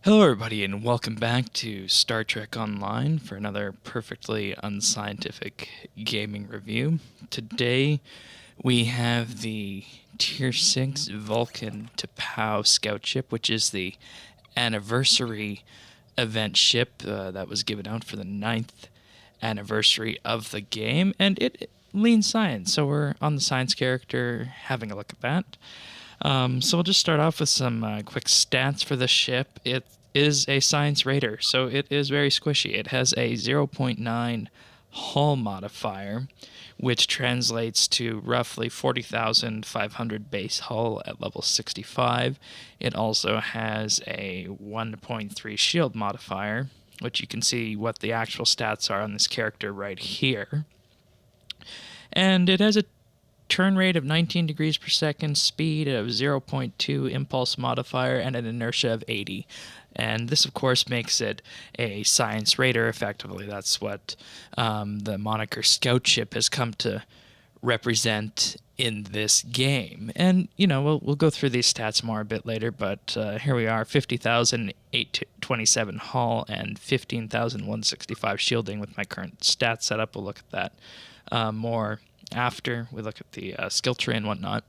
Hello everybody and welcome back to Star Trek Online for another perfectly unscientific gaming review. Today we have the Tier 6 Vulcan to POW scout ship, which is the anniversary event ship that was given out for the 9th anniversary of the game, and it leans science, so we're on the science character having a look at that. So we'll just start off with some quick stats for the ship. It is a science raider, so it is very squishy. It has a 0.9 hull modifier, which translates to roughly 40,500 base hull at level 65. It also has a 1.3 shield modifier, which you can see what the actual stats are on this character right here. And it has a turn rate of 19 degrees per second, speed of 0.2 impulse modifier, and an inertia of 80. And this, of course, makes it a science raider, effectively. That's what the moniker scout ship has come to represent in this game. And, you know, we'll go through these stats more a bit later, but here we are, 50,827 hull and 15,165 shielding with my current stat setup. We'll look at that more after we look at the skill tree and whatnot.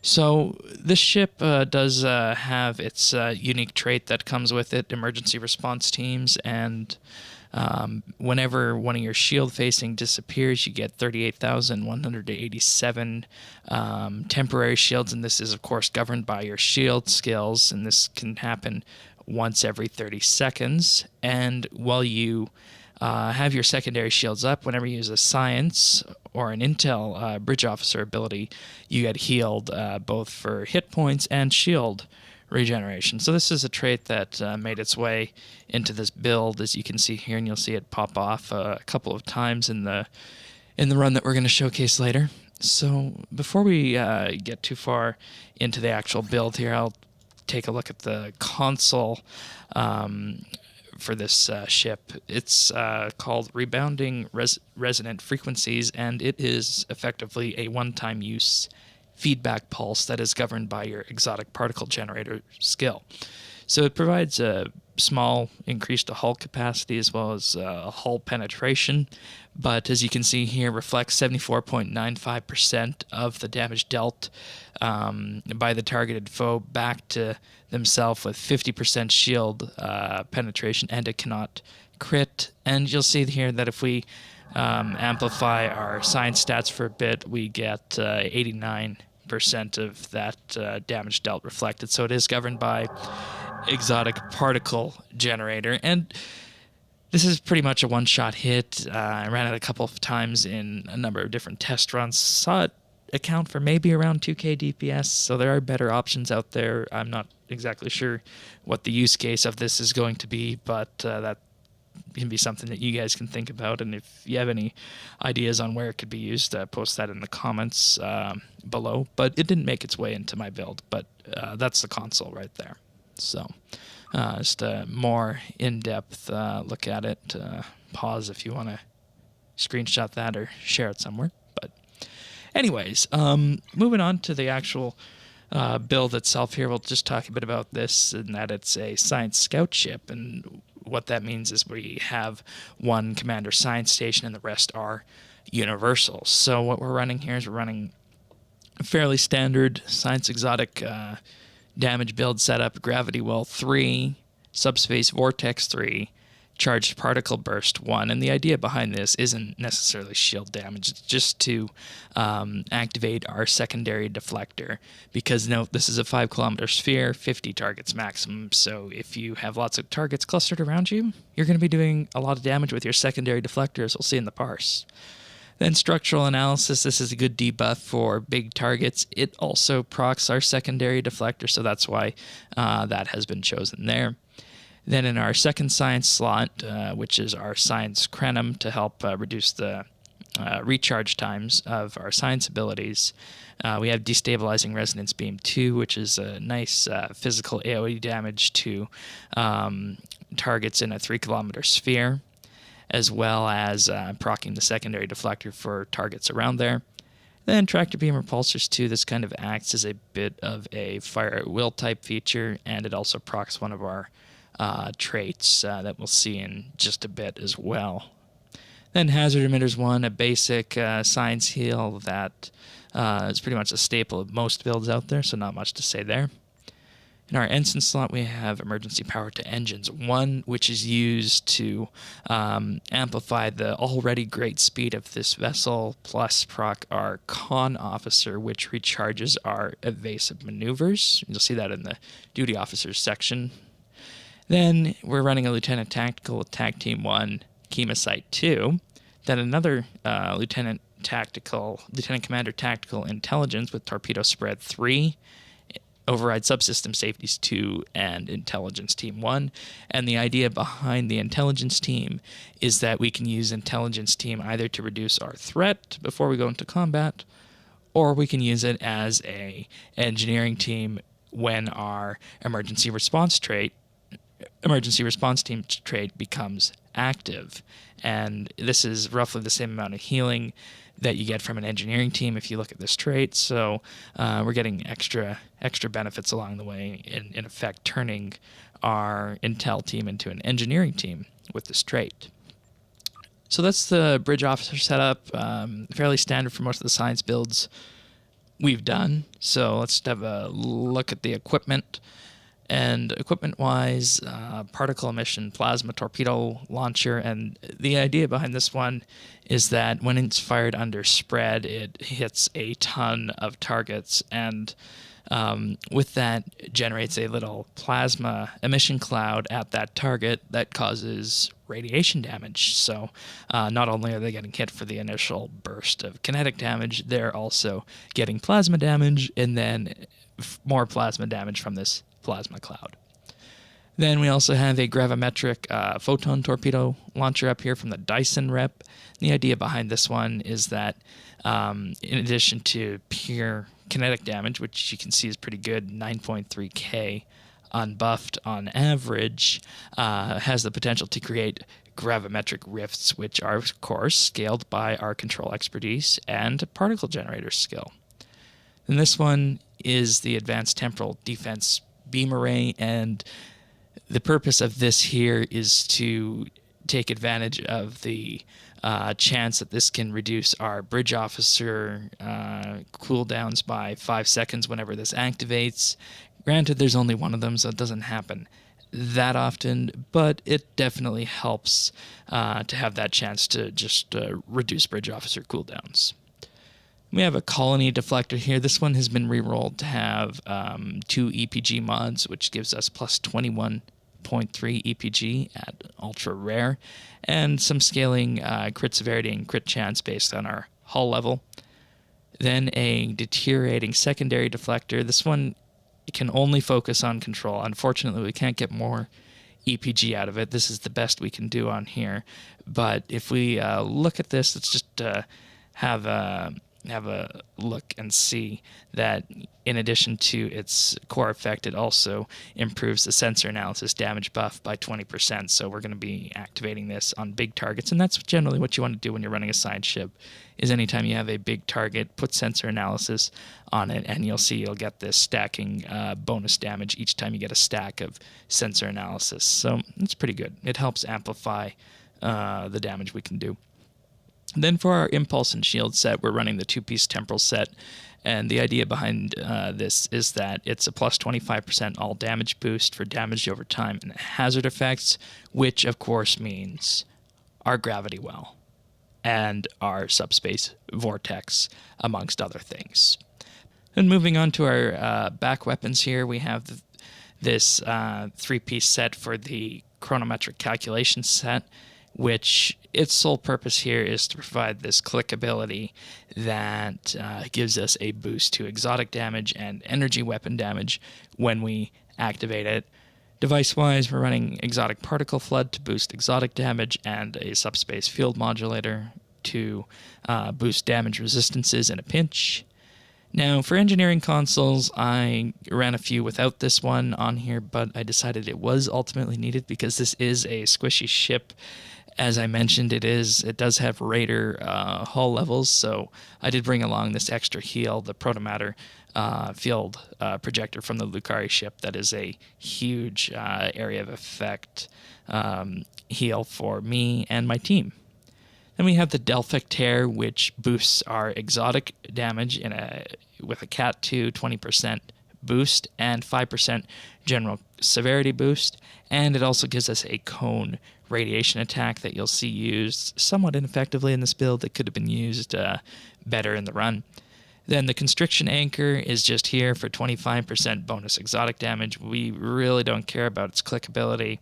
So this ship does have its unique trait that comes with it, emergency response teams, and whenever one of your shield facing disappears, you get 38,187 temporary shields, and this is, of course, governed by your shield skills, and this can happen once every 30 seconds. And while you have your secondary shields up, whenever you use a science or an intel bridge officer ability, you get healed both for hit points and shield regeneration. So this is a trait that made its way into this build, as you can see here, and you'll see it pop off a couple of times in the run that we're going to showcase later. So before we get too far into the actual build here, I'll take a look at the console for this ship. It's called Rebounding Resonant Frequencies, and it is effectively a one-time use feedback pulse that is governed by your exotic particle generator skill. So it provides a small increase to hull capacity as well as hull penetration, but as you can see here, reflects 74.95% of the damage dealt by the targeted foe back to themselves with 50% shield penetration, and it cannot crit. And you'll see here that if we amplify our science stats for a bit, we get 89% of that damage dealt reflected. So it is governed by exotic particle generator, and this is pretty much a one-shot hit. I ran it a couple of times in a number of different test runs, saw it account for maybe around 2k DPS, so there are better options out there. I'm not exactly sure what the use case of this is going to be, but that can be something that you guys can think about, and if you have any ideas on where it could be used, post that in the comments below. But it didn't make its way into my build, but that's the console right there. So just a more in-depth look at it. Pause if you want to screenshot that or share it somewhere. But anyways, moving on to the actual build itself here, we'll just talk a bit about this, and that it's a science scout ship. And what that means is we have one commander science station and the rest are universals. So what we're running here is we're running a fairly standard science exotic damage build setup: Gravity Well 3, Subspace Vortex 3, Charged Particle Burst 1. And the idea behind this isn't necessarily shield damage, it's just to activate our secondary deflector. Because note, this is a 5-kilometer sphere, 50 targets maximum, so if you have lots of targets clustered around you, you're going to be doing a lot of damage with your secondary deflector, as we'll see in the parse. Then structural analysis, this is a good debuff for big targets. It also procs our secondary deflector, so that's why that has been chosen there. Then in our second science slot, which is our science crenum to help reduce the recharge times of our science abilities, we have Destabilizing Resonance Beam 2, which is a nice physical AoE damage to targets in a 3-kilometer sphere, as well as proccing the secondary deflector for targets around there. Then tractor beam repulsors too. This kind of acts as a bit of a fire at will type feature, and it also procs one of our traits that we'll see in just a bit as well. Then hazard emitters 1, a basic science heal that is pretty much a staple of most builds out there, so not much to say there. In our ensign slot, we have emergency power to engines 1, which is used to amplify the already great speed of this vessel, plus proc our con officer, which recharges our evasive maneuvers. You'll see that in the duty officers section. Then we're running a lieutenant tactical with tag team 1, Chemosite 2. Then another lieutenant commander tactical intelligence with torpedo spread 3. Override subsystem safeties 2 and intelligence team 1. And the idea behind the intelligence team is that we can use intelligence team either to reduce our threat before we go into combat, or we can use it as a engineering team when our emergency response team trait becomes active. And this is roughly the same amount of healing that you get from an engineering team if you look at this trait. So we're getting extra benefits along the way, in effect turning our intel team into an engineering team with this trait. So that's the bridge officer setup, fairly standard for most of the science builds we've done. So let's have a look at the equipment. And equipment-wise, particle emission, plasma torpedo launcher, and the idea behind this one is that when it's fired under spread, it hits a ton of targets, and with that generates a little plasma emission cloud at that target that causes radiation damage. So not only are they getting hit for the initial burst of kinetic damage, they're also getting plasma damage, and then more plasma damage from this plasma cloud. Then we also have a gravimetric photon torpedo launcher up here from the Dyson rep. The idea behind this one is that in addition to pure kinetic damage, which you can see is pretty good, 9.3k unbuffed on average, has the potential to create gravimetric rifts, which are, of course, scaled by our control expertise and particle generator skill. And this one is the Advanced Temporal Defense Beam Array, and the purpose of this here is to take advantage of the chance that this can reduce our bridge officer cooldowns by 5 seconds whenever this activates. Granted, there's only one of them, so it doesn't happen that often, but it definitely helps to have that chance to just reduce bridge officer cooldowns. We have a colony deflector here. This one has been rerolled to have 2 EPG mods, which gives us plus 21.3 EPG at ultra rare, and some scaling crit severity and crit chance based on our hull level. Then a deteriorating secondary deflector. This one can only focus on control. Unfortunately, we can't get more EPG out of it. This is the best we can do on here. But if we look at this, let's just have a look and see that in addition to its core effect, it also improves the sensor analysis damage buff by 20%. So we're going to be activating this on big targets, and that's generally what you want to do when you're running a science ship, is anytime you have a big target, put sensor analysis on it, and you'll see you'll get this stacking bonus damage each time you get a stack of sensor analysis. So it's pretty good. It helps amplify the damage we can do. Then for our impulse and shield set, we're running the 2-piece temporal set, and the idea behind this is that it's a plus 25% all damage boost for damage over time and hazard effects, which of course means our gravity well and our subspace vortex, amongst other things. And moving on to our back weapons here, we have this 3-piece set for the chronometric calculation set, which its sole purpose here is to provide this clickability that gives us a boost to exotic damage and energy weapon damage when we activate it. Device-wise, we're running exotic particle flood to boost exotic damage and a subspace field modulator to boost damage resistances in a pinch. Now, for engineering consoles, I ran a few without this one on here, but I decided it was ultimately needed because this is a squishy ship. As I mentioned, it does have Raider hull levels, so I did bring along this extra heal, the Protomatter field projector from the Lucari ship. That is a huge area of effect heal for me and my team. Then we have the Deflector, which boosts our exotic damage with a Cat 2 20% boost and 5% general severity boost, and it also gives us a cone radiation attack that you'll see used somewhat ineffectively in this build. That could have been used better in the run. Then the Constriction Anchor is just here for 25% bonus exotic damage. We really don't care about its clickability.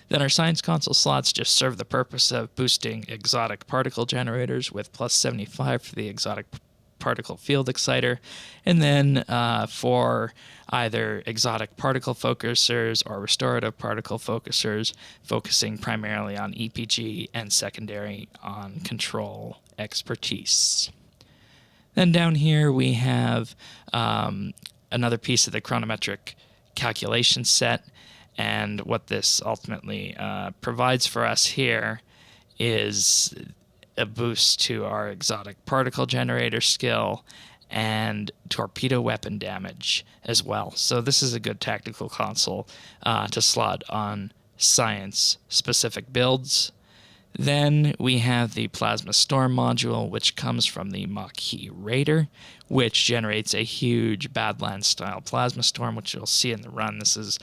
Then our Science Console slots just serve the purpose of boosting exotic particle generators with plus 75 for the exotic particle field exciter, and then for either exotic particle focusers or restorative particle focusers, focusing primarily on EPG and secondary on control expertise. Then down here we have another piece of the chronometric calculation set. And what this ultimately provides for us here is a boost to our exotic particle generator skill and torpedo weapon damage as well. So this is a good tactical console to slot on science-specific builds. Then we have the Plasma Storm module, which comes from the Maquis Raider, which generates a huge Badlands-style Plasma Storm, which you'll see in the run. This is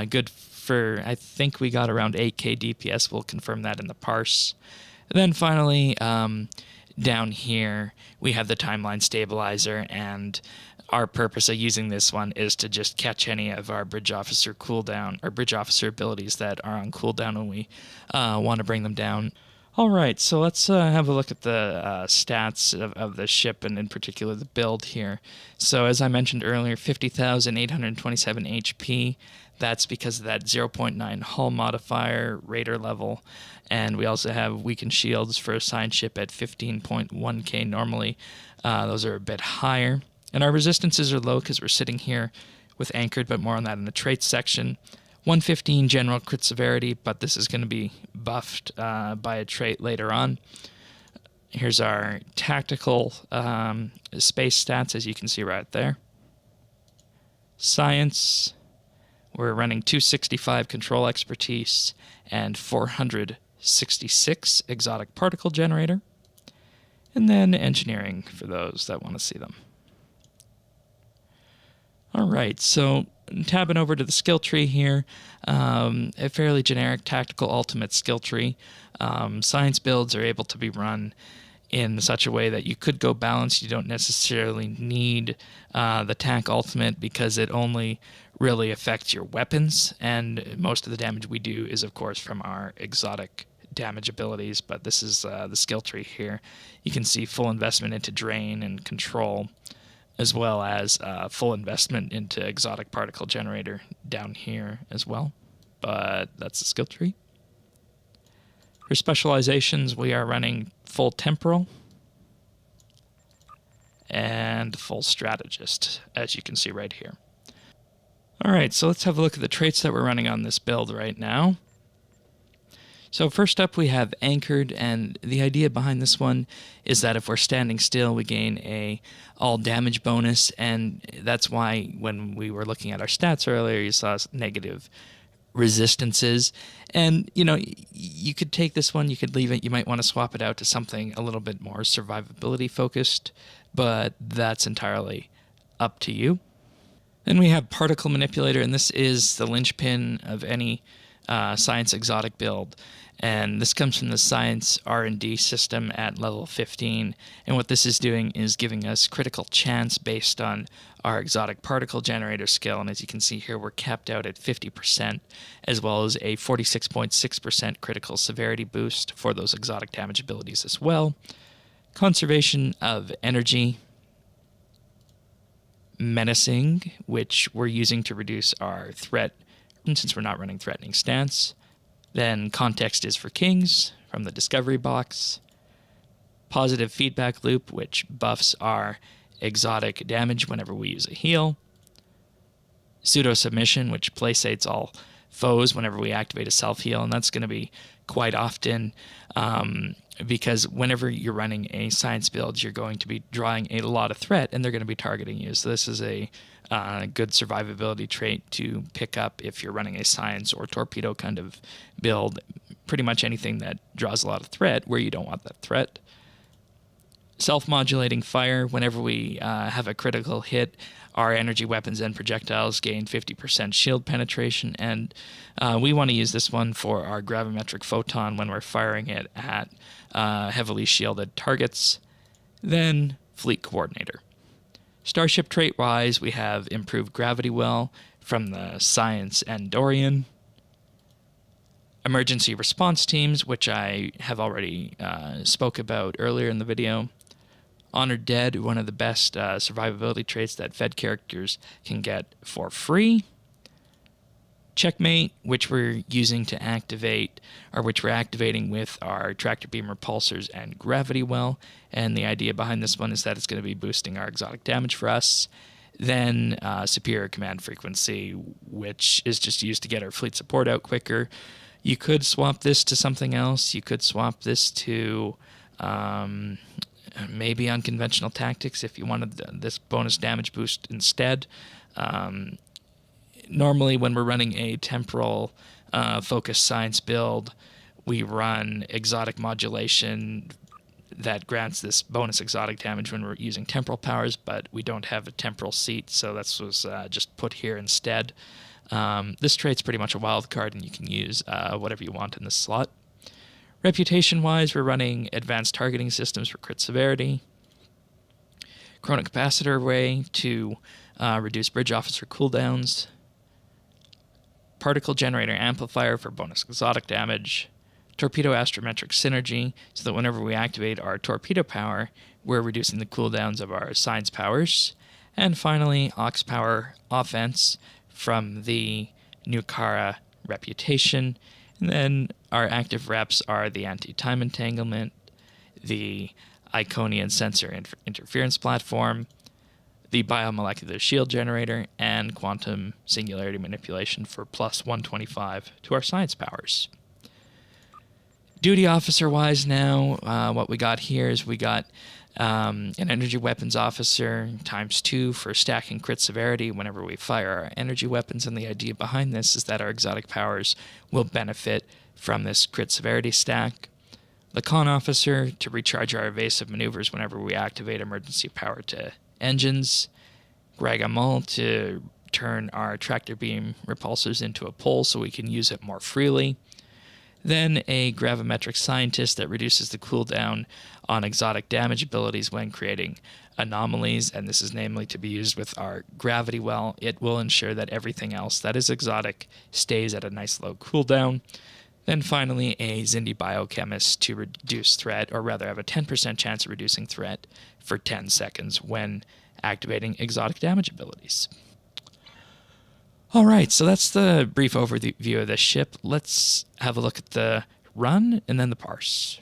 good for, I think we got around 8k DPS. We'll confirm that in the parse. Then finally, down here, we have the Timeline Stabilizer, and our purpose of using this one is to just catch any of our Bridge Officer cooldown, or Bridge Officer abilities that are on cooldown when we want to bring them down. All right, so let's have a look at the stats of the ship, and in particular the build here. So as I mentioned earlier, 50,827 HP. That's because of that 0.9 hull modifier, Raider level. And we also have weakened shields for a science ship at 15.1k normally. Those are a bit higher. And our resistances are low because we're sitting here with Anchored, but more on that in the traits section. 115 general crit severity, but this is going to be buffed by a trait later on. Here's our tactical space stats, as you can see right there. Science, we're running 265 control expertise and 466 exotic particle generator. And then engineering for those that want to see them. All right, so tabbing over to the skill tree here, a fairly generic tactical ultimate skill tree. Science builds are able to be run in such a way that you could go balanced. You don't necessarily need the tank ultimate because it only really affects your weapons, and most of the damage we do is, of course, from our exotic damage abilities, but this is the skill tree here. You can see full investment into drain and control, as well as full investment into exotic particle generator down here as well. But that's the skill tree. For specializations, we are running full temporal and full strategist, as you can see right here. All right, so let's have a look at the traits that we're running on this build right now. So first up, we have Anchored, and the idea behind this one is that if we're standing still, we gain a all damage bonus, and that's why when we were looking at our stats earlier, you saw negative resistances. And, you know, you could take this one, you could leave it, you might want to swap it out to something a little bit more survivability focused, but that's entirely up to you. Then we have Particle Manipulator, and this is the linchpin of any Science exotic build, and this comes from the Science R&D system at level 15, and what this is doing is giving us critical chance based on our exotic particle generator skill, and as you can see here, we're capped out at 50%, as well as a 46.6% critical severity boost for those exotic damage abilities as well. Conservation of energy. Menacing, which we're using to reduce our threat since we're not running threatening stance. Then Context is for Kings from the Discovery box. Positive Feedback Loop, which buffs our exotic damage whenever we use a heal. Pseudo submission, which placates all foes whenever we activate a self-heal, and that's going to be quite often because whenever you're running a science build, you're going to be drawing a lot of threat, and they're going to be targeting you. So this is a good survivability trait to pick up if you're running a science or torpedo kind of build. Pretty much anything that draws a lot of threat where you don't want that threat. Self-modulating fire, whenever we have a critical hit, our energy weapons and projectiles gain 50% shield penetration, and we want to use this one for our gravimetric photon when we're firing it at heavily shielded targets. Then Fleet Coordinator. Starship trait-wise, we have improved gravity well from the Science and Dorian. Emergency response teams, which I have already spoke about earlier in the video. Honored Dead, one of the best survivability traits that Fed characters can get for free. Checkmate, which we're using to activate, or which we're activating with our tractor beam repulsors and gravity well. And the idea behind this one is that it's going to be boosting our exotic damage for us. Then Superior Command Frequency, which is just used to get our fleet support out quicker. You could swap this to something else. You could swap this to maybe Unconventional Tactics if you wanted this bonus damage boost instead. Normally when we're running a temporal focused science build, we run exotic modulation that grants this bonus exotic damage when we're using temporal powers, but we don't have a temporal seat, so this was just put here instead. This trait's pretty much a wild card, and you can use whatever you want in this slot. Reputation-wise, we're running advanced targeting systems for crit severity. Chronocapacitor array to reduce bridge officer cooldowns. Particle generator amplifier for bonus exotic damage. Torpedo astrometric synergy, so that whenever we activate our torpedo power, we're reducing the cooldowns of our science powers. And finally, aux power offense from the Nukara reputation. And then our active reps are the anti-time entanglement, the Iconian sensor interference platform, the biomolecular shield generator, and quantum singularity manipulation for plus 125 to our science powers. Duty officer-wise now, what we got here is we got an energy weapons officer ×2 for stacking crit severity whenever we fire our energy weapons, and the idea behind this is that our exotic powers will benefit from this crit severity stack. The con officer to recharge our evasive maneuvers whenever we activate emergency power to engines. Gragamol to turn our tractor beam repulsors into a pole so we can use it more freely. Then a gravimetric scientist that reduces the cooldown on exotic damage abilities when creating anomalies, and this is namely to be used with our gravity well. It will ensure that everything else that is exotic stays at a nice low cooldown. Then finally a Xindi biochemist to reduce threat, or rather have a 10% chance of reducing threat for 10 seconds when activating exotic damage abilities. Alright, so that's the brief overview of this ship. Let's have a look at the run and then the parse.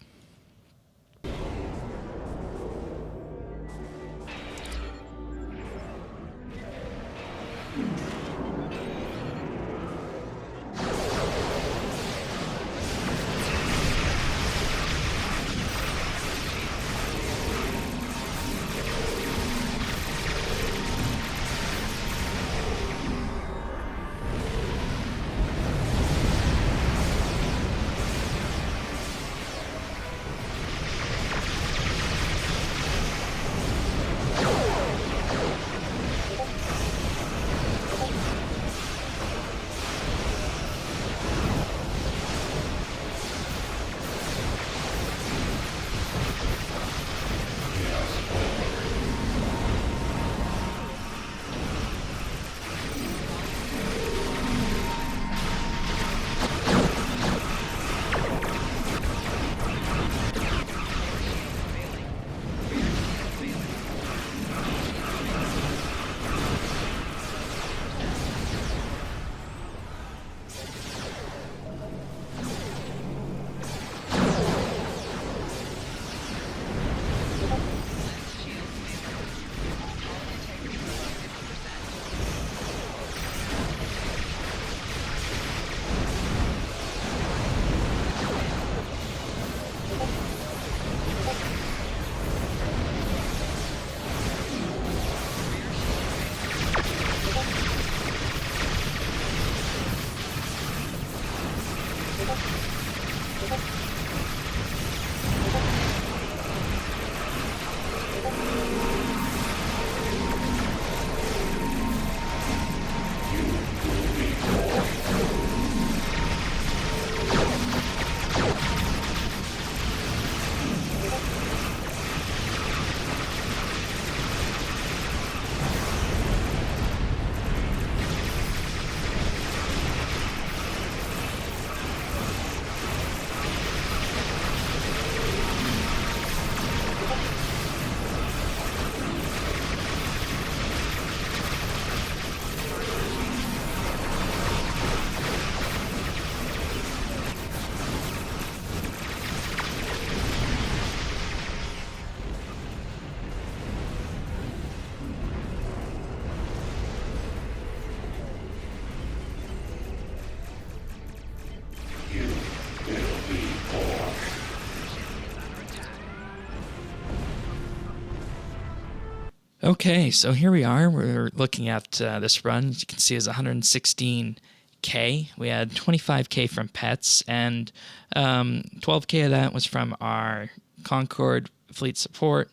Okay, so here we are. We're looking at this run. As you can see, is 116K. We had 25K from pets, and 12K of that was from our Concord fleet support,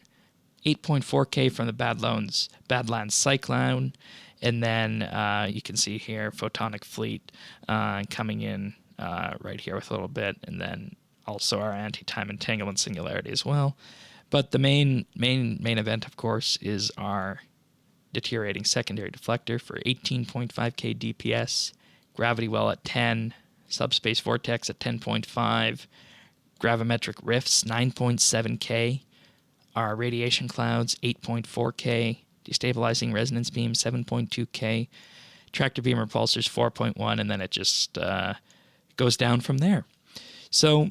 8.4K from the Badlands Cyclone, and then you can see here Photonic Fleet coming in right here with a little bit, and then also our anti-time entanglement singularity as well. But the main event, of course, is our deteriorating secondary deflector for 18.5K DPS, gravity well at 10, subspace vortex at 10.5, gravimetric rifts 9.7K, our radiation clouds 8.4K, destabilizing resonance beam 7.2K, tractor beam repulsors 4.1, and then it just goes down from there. So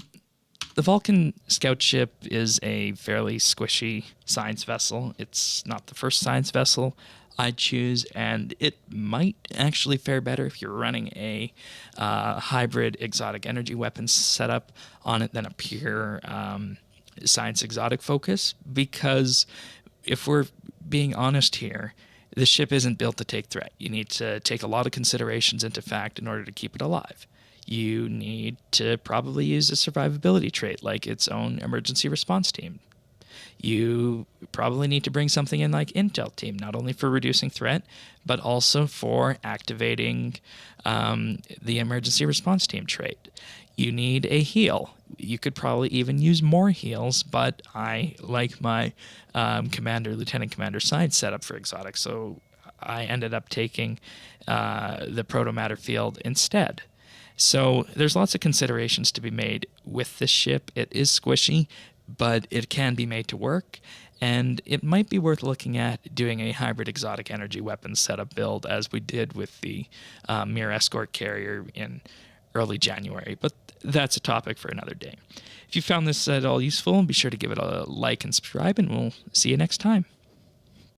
the Vulcan scout ship is a fairly squishy science vessel. It's not the first science vessel I'd choose, and it might actually fare better if you're running a hybrid exotic energy weapons setup on it than a pure science exotic focus, because if we're being honest here, the ship isn't built to take threat. You need to take a lot of considerations into fact in order to keep it alive. You need to probably use a survivability trait like its own emergency response team. You probably need to bring something in like Intel Team, not only for reducing threat, but also for activating the emergency response team trait. You need a heal. You could probably even use more heals, but I like my Lieutenant Commander side setup for exotic, so I ended up taking the protomatter field instead. So there's lots of considerations to be made with this ship. It is squishy, but it can be made to work, and it might be worth looking at doing a hybrid exotic energy weapons setup build as we did with the Mir escort carrier in early January, but that's a topic for another day. If you found this at all useful, be sure to give it a like and subscribe, and we'll see you next time.